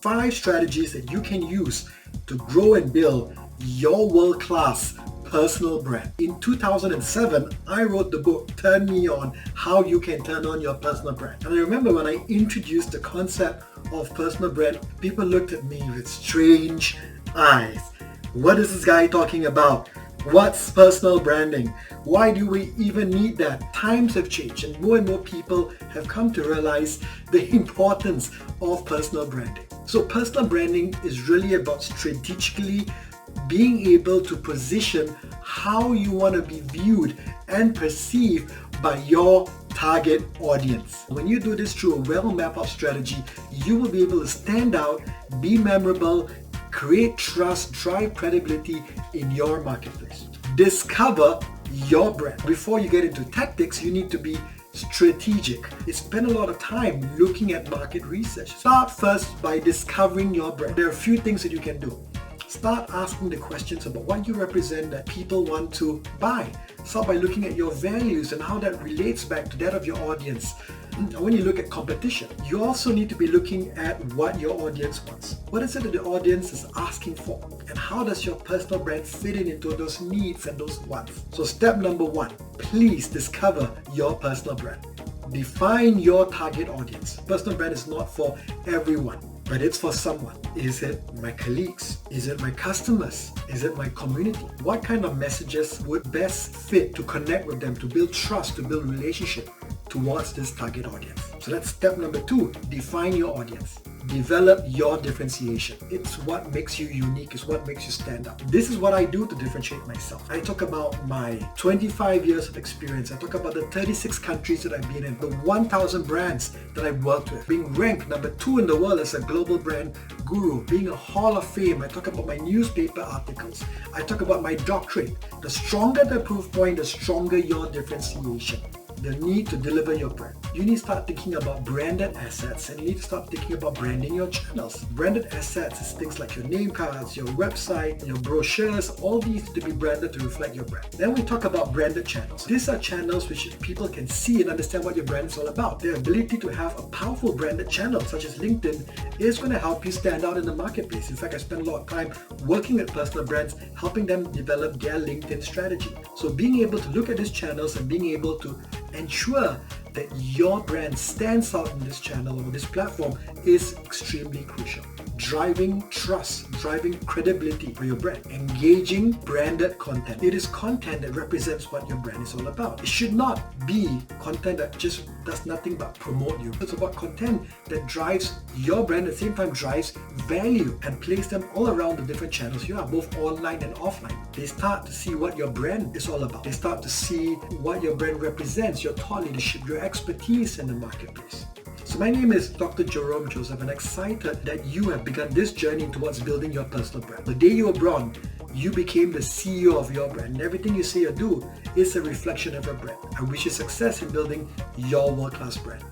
5 strategies that you can use to grow and build your world-class personal brand. In 2007, I wrote the book Turn Me On, How You Can Turn On Your Personal Brand. And I remember when I introduced the concept of personal brand, people looked at me with strange eyes. What is this guy talking about? What's personal branding? Why do we even need that? Times have changed and more people have come to realize the importance of personal branding. So personal branding is really about strategically being able to position how you want to be viewed and perceived by your target audience. When you do this through a well-mapped out strategy, you will be able to stand out, be memorable, create trust, drive credibility in your marketplace. Discover your brand. Before you get into tactics, you need to be strategic. Spend a lot of time looking at market research. Start first by discovering your brand. There are a few things that you can do. Start asking the questions about what you represent that people want to buy. Start by looking at your values and how that relates back to that of your audience. And when you look at competition, you also need to be looking at what your audience wants. What is it that the audience is asking for? And how does your personal brand fit into those needs and those wants? So step number 1, please discover your personal brand. Define your target audience. Personal brand is not for everyone, but it's for someone. Is it my colleagues? Is it my customers? Is it my community? What kind of messages would best fit to connect with them, to build trust, to build relationship towards this target audience? So that's step number 2, define your audience. Develop your differentiation. It's what makes you unique, it's what makes you stand out. This is what I do to differentiate myself. I talk about my 25 years of experience. I talk about the 36 countries that I've been in, the 1,000 brands that I've worked with, being ranked number 2 in the world as a global brand guru, being a Hall of Fame. I talk about my newspaper articles. I talk about my doctorate. The stronger the proof point, the stronger your differentiation. The need to deliver your brand. You need to start thinking about branded assets, and you need to start thinking about branding your channels. Branded assets is things like your name cards, your website, your brochures. All these need to be branded to reflect your brand. Then we talk about branded channels. These are channels which people can see and understand what your brand is all about. The ability to have a powerful branded channel such as LinkedIn is going to help you stand out in the marketplace. In fact, I spend a lot of time working with personal brands, helping them develop their LinkedIn strategy. So being able to look at these channels and being able to ensure that your brand stands out in this channel or this platform is extremely crucial. Driving trust, driving credibility for your brand. Engaging branded content. It is content that represents what your brand is all about. It should not be content that just does nothing but promote you. It's about content that drives your brand, at the same time drives value, and place them all around the different channels you are, both online and offline. They start to see what your brand is all about. They start to see what your brand represents, your thought leadership, your expertise in the marketplace. So my name is Dr. Jerome Joseph, and I'm excited that you have begun this journey towards building your personal brand. The day you were born, you became the CEO of your brand, and everything you say or do is a reflection of your brand. I wish you success in building your world-class brand.